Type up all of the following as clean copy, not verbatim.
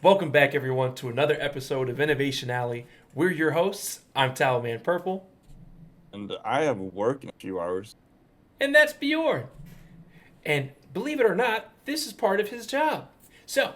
Welcome back, everyone, to another episode of Innovation Alley. We're your hosts. I'm TowelManPurple, And I have work in a few hours. and that's Bjorn. And believe it or not, this is part of his job. So,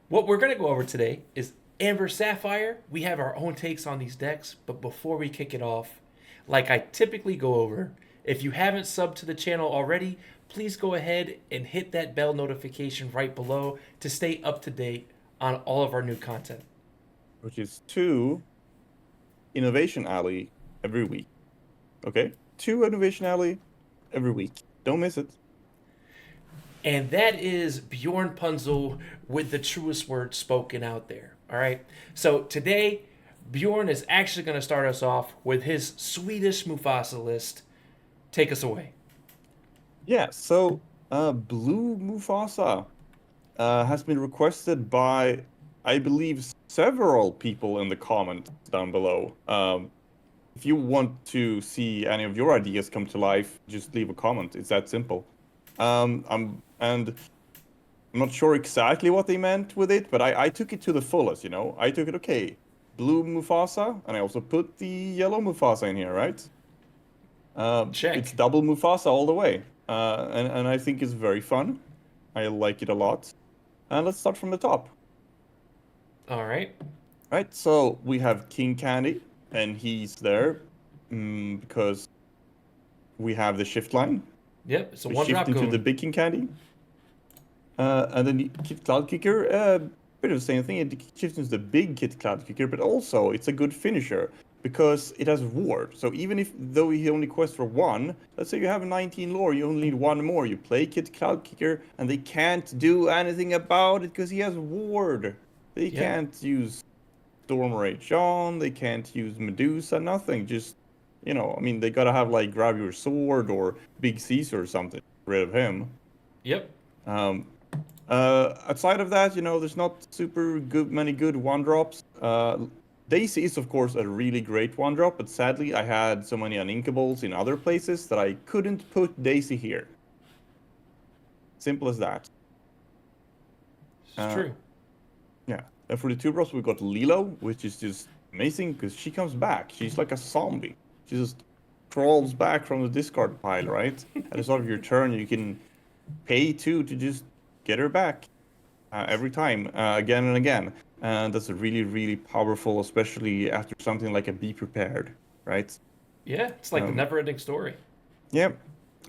what we're going to go over today is Amber Sapphire. We have our own takes on these decks, but before we kick it off, like I typically go over, if you haven't subbed to the channel already, please go ahead and hit that bell notification right below to stay up to date on all of our new content. Which is 2 Innovation Alley every week. Okay? 2 Innovation Alley every week. Don't miss it. And that is Bjorn Punzel with the truest word spoken out there. All right. So today, Bjorn is actually going to start us off with his Swedish Mufasa list. Take us away. Yeah, so Blue Mufasa has been requested by, I believe, several people in the comments down below. If you want to see any of your ideas come to life, just leave a comment. It's that simple. And I'm not sure exactly what they meant with it, but I took it to the fullest, you know? I took it, okay, Blue Mufasa, and I also put the yellow Mufasa in here, right? Check. It's double Mufasa all the way. And I think it's very fun. I like it a lot. And let's start from the top. All right. Right, so we have King Candy, and he's there because we have the shift line. Yep. It's a We one shift drop into goon. the big King Candy. And then Kit Cloud Kicker, bit of the same thing. It shifts into the big Kit Cloud Kicker, but also it's a good finisher because it has ward. So even though he only quests for 1, let's say you have 19 lore, you only need 1 more. You play Kit Cloud Kicker, and they can't do anything about it because he has ward. They can't use Storm Rage on, they can't use Medusa, nothing. Just, I mean, they gotta have like Grab Your Sword or Big Caesar or something. Get rid of him. Yep. Outside of that, there's not super many good 1-drops. Daisy is, of course, a really great 1-drop, but sadly, I had so many uninkables in other places that I couldn't put Daisy here. Simple as that. It's true. Yeah. And for the 2-drops, we got Lilo, which is just amazing because she comes back. She's like a zombie. She just crawls back from the discard pile, right? At the start of your turn, you can pay 2 to just get her back every time, again and again. And that's really, really powerful, especially after something like a Be Prepared, right? Yeah. It's like the never ending story. Yep.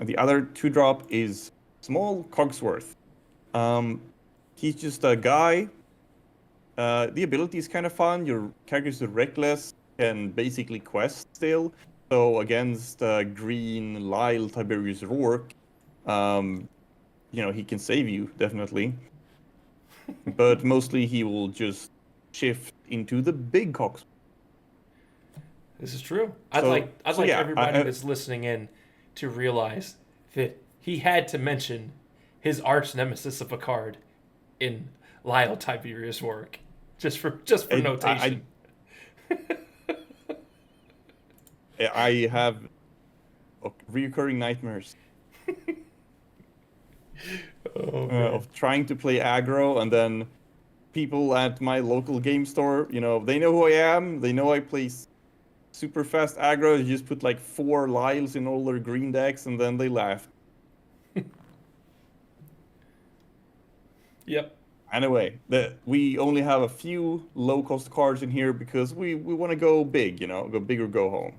And the other 2-drop is Small Cogsworth. He's just a guy. The ability is kind of fun. Your character is reckless, can basically quest still. So against green Lyle Tiberius Rourke, he can save you, definitely. But mostly he will just shift into the big cocks. This is true. I'd like yeah, everybody that's listening in to realize that he had to mention his arch nemesis of a card in Lyle Tiberius' work, just for notation. I have reoccurring nightmares of trying to play aggro, and then people at my local game store, they know who I am. They know I play super fast aggro. They just put like 4 Lyles in all their green decks, and then they laugh. Yep. Anyway, we only have a few low-cost cards in here because we want to go big, go big or go home.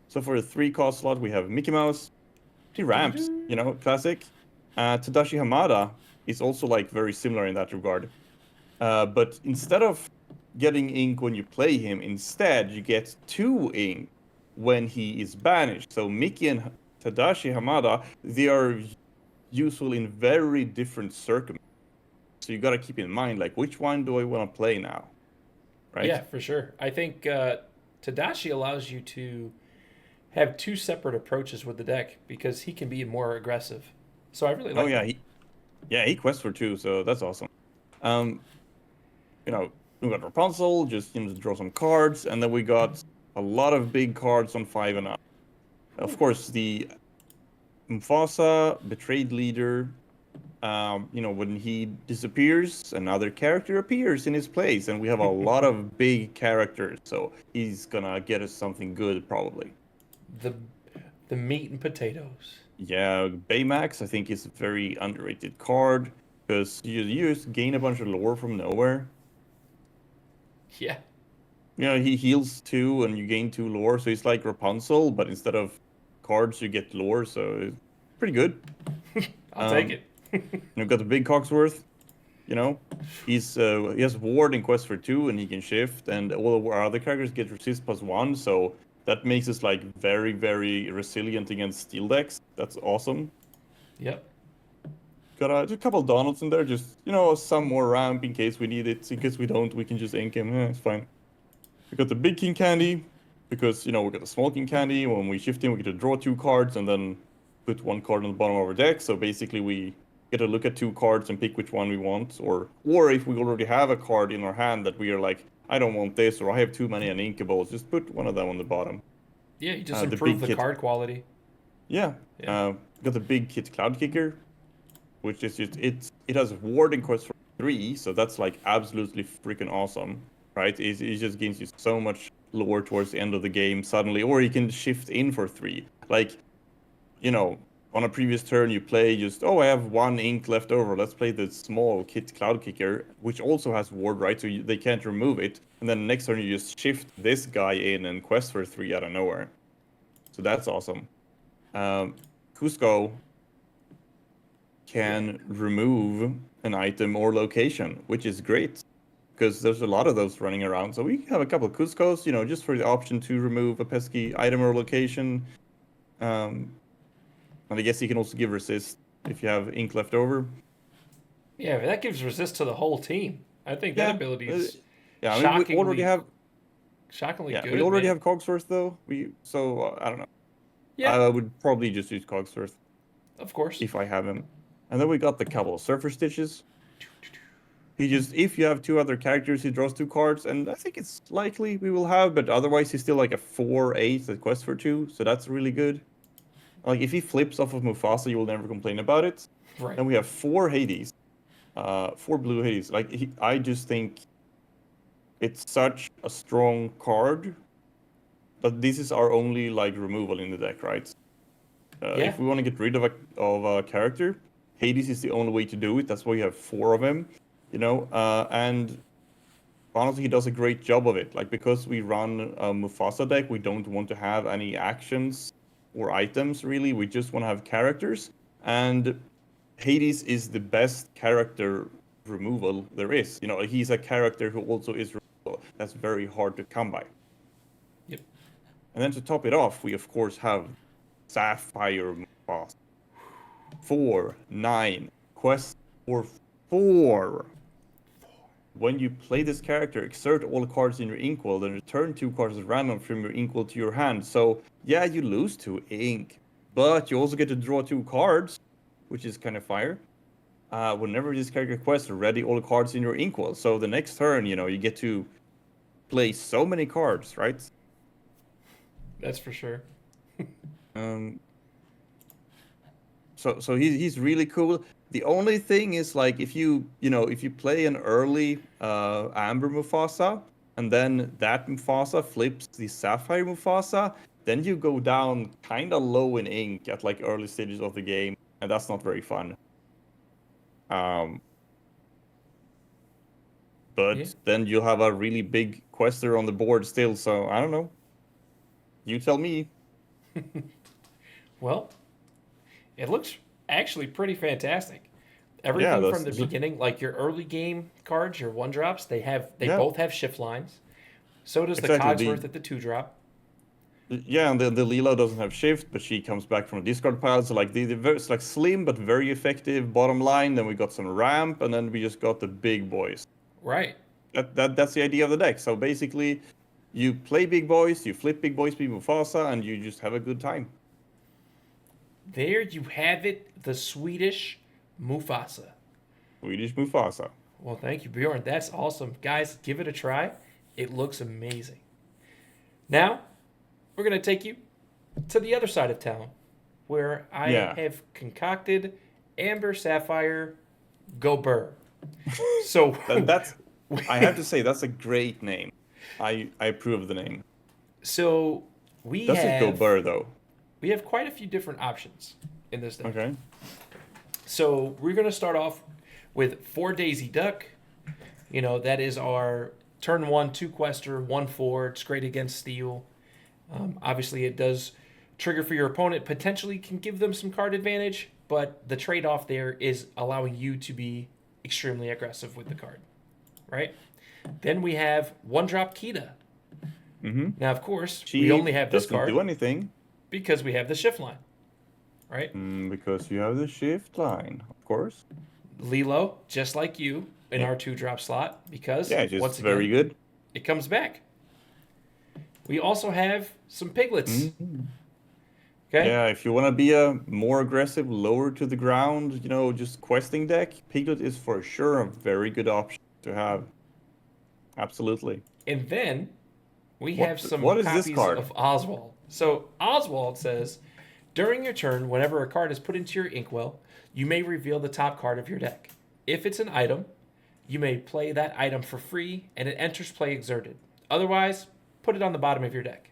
So for the 3-cost slot, we have Mickey Mouse, 2 ramps, classic. Tadashi Hamada is also like very similar in that regard. But instead of getting ink when you play him, instead you get 2 ink when he is banished. So Mickey and Tadashi Hamada, they are useful in very different circumstances. So you got to keep in mind, like, which one do I want to play now? Right? Yeah, for sure. I think Tadashi allows you to have 2 separate approaches with the deck because he can be more aggressive. So I really like that. He quests for 2, so that's awesome. We got Rapunzel, just draw some cards, and then we got a lot of big cards on 5 and up. Of course, the Mufasa, Betrayed Leader, when he disappears, another character appears in his place, and we have a lot of big characters, so he's gonna get us something good probably. The the meat and potatoes. Yeah, Baymax I think is a very underrated card because you just gain a bunch of lore from nowhere. Yeah. He heals 2 and you gain 2 lore, so he's like Rapunzel, but instead of cards you get lore, so it's pretty good. I'll take it. You've got the big Cogsworth, he has Ward in Quest for 2 and he can shift, and all of our other characters get resist +1, so that makes us like very, very resilient against steel decks. That's awesome. Yep. Got a couple Donalds in there, just some more ramp in case we need it. In case we don't, we can just ink him. It's fine. We got the big King Candy because we got the small King Candy. When we shift him, we get to draw 2 cards and then put 1 card on the bottom of our deck. So basically, we get to look at 2 cards and pick which one we want, or if we already have a card in our hand that we are like, I don't want this, or I have too many uninkables, just put one of them on the bottom. Yeah, you just improve the card quality. Yeah. Got the big Kit Cloud Kicker, which is just it has Ward in Quest for 3, so that's like absolutely freaking awesome, right? It just gains you so much lore towards the end of the game suddenly, or you can shift in for 3. Like, on a previous turn you play I have 1 ink left over, let's play the small Kit Cloud Kicker, which also has Ward, right? So they can't remove it, and then next turn you just shift this guy in and Quest for 3 out of nowhere. So that's awesome. Cusco can remove an item or location, which is great because there's a lot of those running around. So we have a couple of Cuscos, just for the option to remove a pesky item or location. And I guess you can also give resist if you have ink left over. Yeah, but that gives resist to the whole team. I think that ability is shockingly, we already have shockingly good. We already have Cogsworth though. I don't know. Yeah, I would probably just use Cogsworth. Of course. If I have him. And then we got the couple of Surfer Stitches. If you have 2 other characters, he draws 2 cards, and I think it's likely we will have, but otherwise he's still like a 4/8 at Quest for 2, so that's really good. Like, if he flips off of Mufasa, you will never complain about it. Right. And we have 4 Hades. 4 blue Hades. Like, I just think it's such a strong card. But this is our only, like, removal in the deck, right? If we want to get rid of a character, Hades is the only way to do it. That's why you have 4 of him, and honestly, he does a great job of it. Like, because we run a Mufasa deck, we don't want to have any actions or items, really. We just want to have characters. And Hades is the best character removal there is. He's a character who also is removable. That's very hard to come by. Yep. And then to top it off, we, of course, have Sapphire Mufasa. 4/9. Quest for 4. When you play this character, exert all cards in your inkwell, then return 2 cards at random from your inkwell to your hand. So, yeah, you lose 2 ink, but you also get to draw 2 cards, which is kind of fire. Whenever this character quests, ready all cards in your inkwell. So the next turn, you get to play so many cards, right? That's for sure. So he's really cool. The only thing is, like, if you play an early Amber Mufasa, and then that Mufasa flips the Sapphire Mufasa, then you go down kind of low in ink at like early stages of the game, and that's not very fun. But then you'll have a really big quester on the board still, so I don't know. You tell me. Well, it looks actually pretty fantastic. Everything from the beginning, like your early game cards, your 1-drops, they both have shift lines. So does the Cogsworth at the 2-drop. Yeah, and the Leela doesn't have shift, but she comes back from a discard pile. So like it's like slim but very effective bottom line. Then we got some ramp, and then we just got the big boys. Right. That's the idea of the deck. So basically, you play big boys, you flip big boys, be Mufasa, and you just have a good time. There you have it, the Swedish Mufasa. Swedish Mufasa. Well, thank you, Bjorn. That's awesome. Guys, give it a try. It looks amazing. Now, we're going to take you to the other side of town, where I have concocted Amber, Sapphire, go Brrr. So That's I have to say that's a great name. I approve of the name. so we Does it go have Burr though? we have quite a few different options in this deck. Okay. So we're going to start off with 4 Daisy Duck. You know, that is our turn 1 2-quester, 1/4. It's great against Steel. Obviously, it does trigger for your opponent, potentially can give them some card advantage, but the trade-off there is allowing you to be extremely aggressive with the card, right? Then we have 1-drop Kita. Mm-hmm. Now, of course, She we only have this doesn't card do anything. because we have the shift line, right? Because you have the shift line, of course. Lilo, just like you, in our 2-drop slot, because Yeah, just once again, very good. it comes back. We also have some piglets. Okay? Yeah, if you want to be a more aggressive, lower to the ground, just questing deck, Piglet is for sure a very good option to have. Absolutely. And then we have some what is this copies card? of Oswald. So Oswald says, during your turn, whenever a card is put into your inkwell, you may reveal the top card of your deck. If it's an item, you may play that item for free, and it enters play exerted. Otherwise, put it on the bottom of your deck.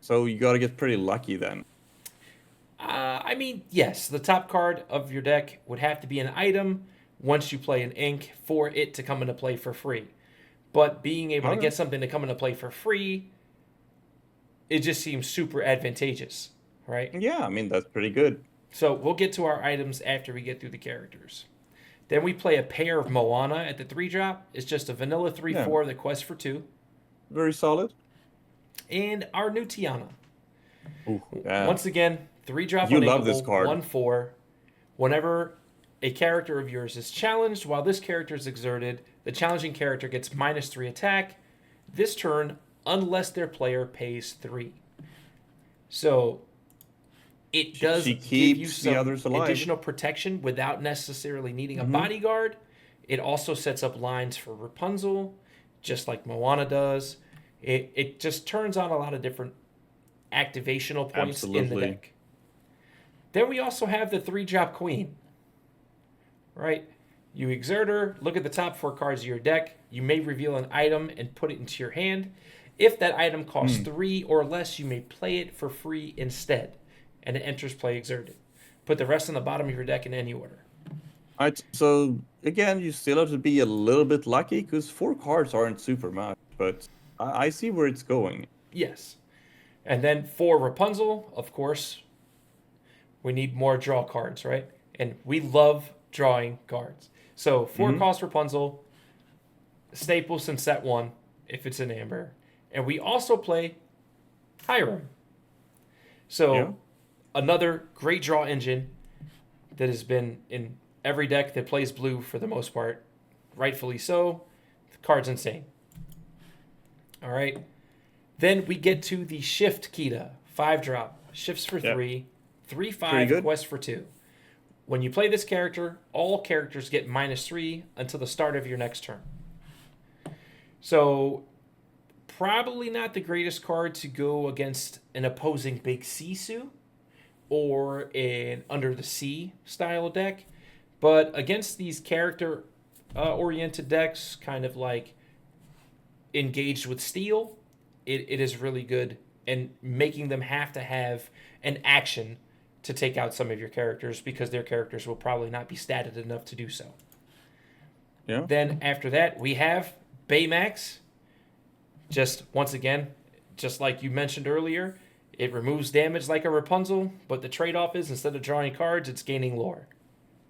So you got to get pretty lucky then. I mean, yes, the top card of your deck would have to be an item once you play an ink for it to come into play for free. But being able to get something to come into play for free, it just seems super advantageous, right? Yeah, I mean, that's pretty good. So we'll get to our items after we get through the characters. Then we play a pair of Moana at the 3-drop. It's just a vanilla 3/4 that quests for 2. Very solid. And our new Tiana. Ooh, yeah. Once again, 3-drop. You love this card. 1/4. Whenever a character of yours is challenged while this character is exerted, the challenging character gets -3 attack this turn unless their player pays 3. So it does She give you keeps the some others alive. additional protection without necessarily needing a bodyguard. It also sets up lines for Rapunzel, just like Moana does. It just turns on a lot of different activational points in the Absolutely. deck. Then we also have the 3-drop Queen. Right? You exert her, look at the top 4 cards of your deck. You may reveal an item and put it into your hand. If that item costs 3 or less, you may play it for free instead, and it enters play exerted. Put the rest on the bottom of your deck in any order. All right, so again, you still have to be a little bit lucky because 4 cards aren't super much, but I see where it's going. Yes. And then for Rapunzel, of course, we need more draw cards, right? And we love drawing cards. So 4-cost Rapunzel, staple since set 1, if it's an Amber. And we also play Hiram. So another great draw engine that has been in every deck that plays blue for the most part. Rightfully so. The card's insane. All right. Then we get to the Shift Kita. 5-drop. Shifts for 3. 3/5, quest for 2. When you play this character, all characters get -3 until the start of your next turn. So, probably not the greatest card to go against an opposing Big Sisu or an Under the Sea style deck. But against these character-oriented decks, kind of like Engaged with Steel, it is really good. And making them have to have an action to take out some of your characters because their characters will probably not be statted enough to do so. Yeah. Then after that, we have Baymax. Just once again, just like you mentioned earlier, it removes damage like a Rapunzel, but the trade-off is instead of drawing cards, it's gaining lore.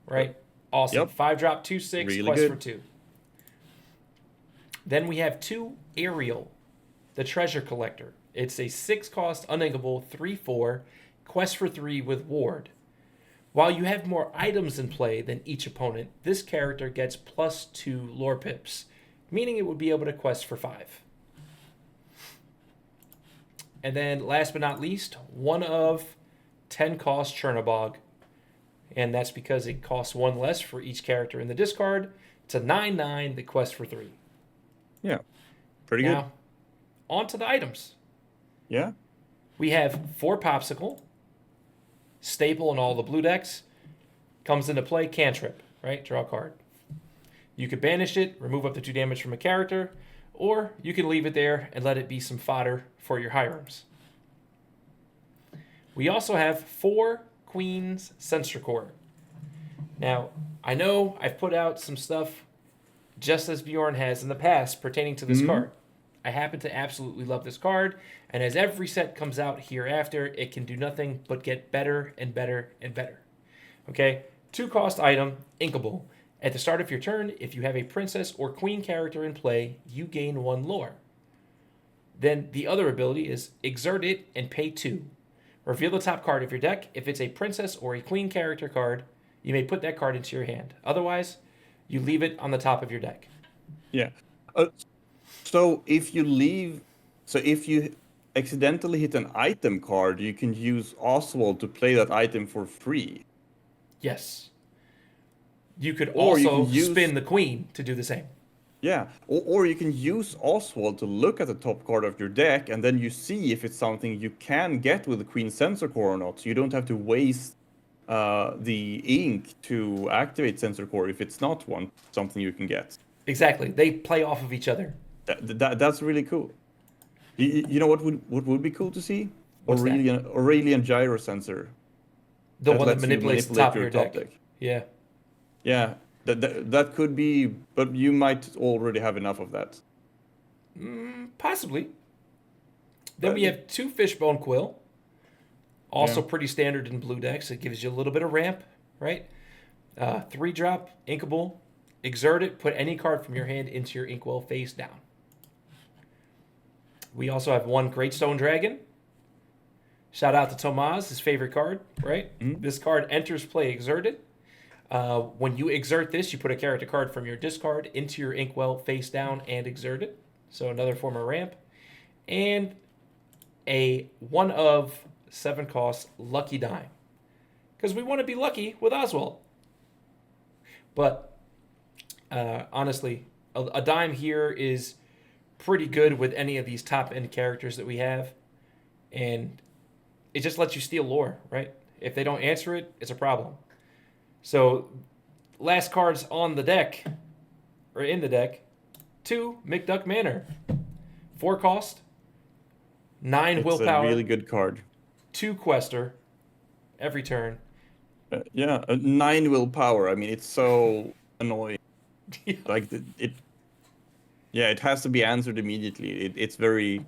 Right? Awesome. Yep. 5-drop, 2/6, Really quest good. for 2. Then we have 2 Ariel, the Treasure Collector. It's a 6-cost uninkable 3/4 quest for 3 with ward. While you have more items in play than each opponent, this character gets +2 lore pips, meaning it would be able to quest for 5. And then last but not least, 1 of 10-cost Chernobog. And that's because it costs 1 less for each character in the discard. It's a 9/9, the quest for 3. Yeah. Pretty Now, on to the items. good. Yeah. We have 4 Popsicle, staple in all the blue decks. Comes into play, cantrip, right? Draw a card. You could banish it, remove up to 2 damage from a character, or you can leave it there and let it be some fodder for your Hirams. We also have 4 Queen's Sensor Core. Now, I know I've put out some stuff just as Bjorn has in the past pertaining to this card. I happen to absolutely love this card, and as every set comes out hereafter, it can do nothing but get better and better and better. Okay? 2-cost item, Inkable. At the start of your turn, if you have a princess or queen character in play, you gain 1 lore. Then the other ability is Exert It and pay 2. Reveal the top card of your deck. If it's a princess or a queen character card, you may put that card into your hand. Otherwise, you leave it on the top of your deck. Yeah. So if you accidentally hit an item card, you can use Oswald to play that item for free. Yes. You could also spin the queen to do the same. Yeah, or you can use Oswald to look at the top card of your deck, and then you see if it's something you can get with the Queen Sensor Core or not. So you don't have to waste the ink to activate Sensor Core if it's not something you can get. Exactly. They play off of each other. That's really cool. You know what would be cool to see? What's that? Aurelian Gyro Sensor. The one that manipulates the top of your deck. Yeah. Yeah, that could be, but you might already have enough of that. Possibly. Then we have 2 Fishbone Quill. Also pretty standard in blue decks. It gives you a little bit of ramp, right? 3-drop, Inkable. Exert It, put any card from your hand into your Inkwell face down. We also have 1 Greatstone Dragon. Shout out to Tomas, his favorite card, right? This card enters play exerted. When you exert this, you put a character card from your discard into your Inkwell face down and exert it. So another form of ramp. And a 1 of 7 cost Lucky Dime. Because we want to be lucky with Oswald. But honestly, a dime here is pretty good with any of these top end characters that we have. And it just lets you steal lore, right? If they don't answer it, it's a problem. So, last cards on the deck, or in the deck, 2 McDuck Manor. 4 cost, 9 willpower. It's a really good card. 2 Quester, every turn. 9 willpower. I mean, it's so annoying. Like, it has to be answered immediately. It's very...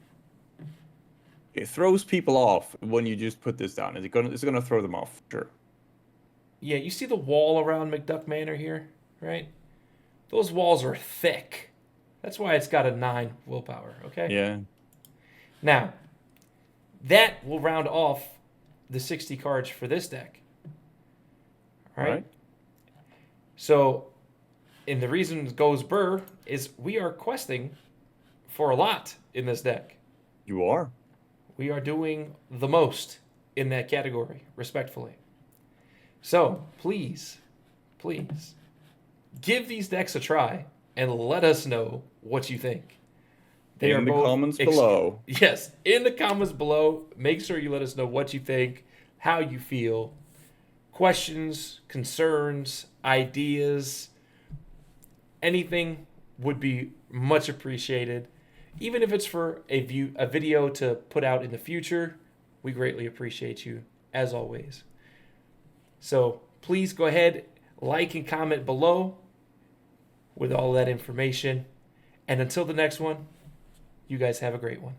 It throws people off when you just put this down. It's gonna throw them off, sure. Yeah, you see the wall around McDuck Manor here, right? Those walls are thick. That's why it's got a 9 willpower, okay? Yeah. Now, that will round off the 60 cards for this deck. All right? So, and the reason it goes Brrr is we are questing for a lot in this deck. You are. We are doing the most in that category, respectfully. So, please, give these decks a try and let us know what you think. They are in the comments below. Yes, in the comments below. Make sure you let us know what you think, how you feel, questions, concerns, ideas, anything would be much appreciated. Even if it's for a video to put out in the future, we greatly appreciate you, as always. So please go ahead, like and comment below with all that information. And until the next one, you guys have a great one.